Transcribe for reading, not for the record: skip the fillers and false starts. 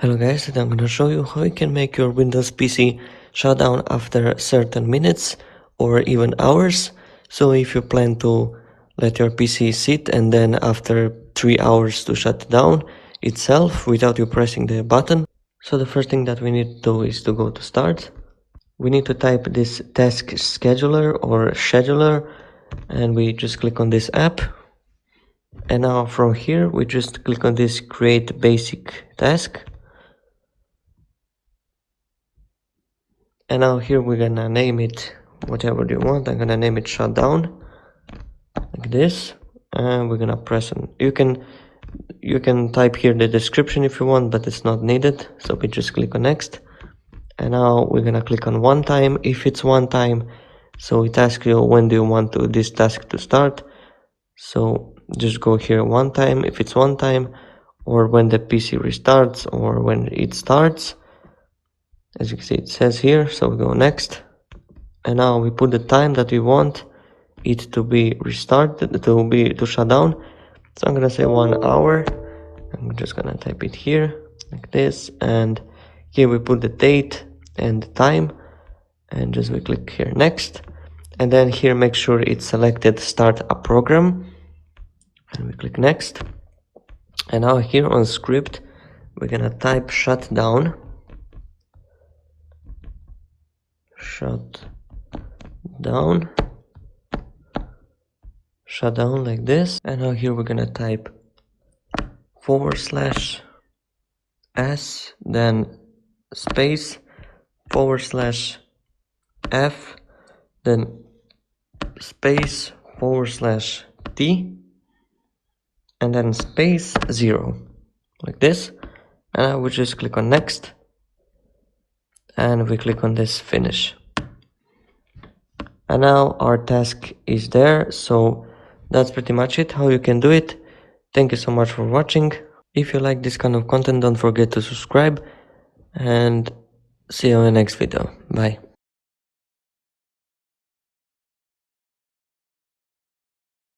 Hello guys, today I'm gonna show you how you can make your Windows PC shut down after certain minutes or even hours. So if you plan to let your PC sit and then after 3 hours to shut down itself without you pressing the button. So the first thing that we need to do is to go to start. We need to type this task scheduler or scheduler and we just click on this app. And now from here we just click on this create basic task. And now here we're gonna name it whatever you want. I'm gonna name it Shutdown, like this, and we're gonna press on. You can type here the description if you want, but it's not needed. So we just click on next, and now we're gonna click on one time if it's one time. So it asks you when do you want this task to start. So just go here one time if it's one time, or when the PC restarts, or when it starts. As you can see, it says here, so we go next. And now we put the time that we want it to be restarted, to shut down. So I'm gonna say 1 hour. I'm just gonna type it here, like this. And here we put the date and the time. And just we click here next. And then here make sure it's selected start a program. And we click next. And now here on script, we're gonna type shutdown. Shut down like this. And now here we're gonna type /s, then space /f, then space /t, and then space 0, like this. And I would just click on next, and we click on this finish. And now our task is there. So that's pretty much it, how you can do it. Thank you so much for watching. If you like this kind of content, don't forget to subscribe, and see you in the next video. Bye.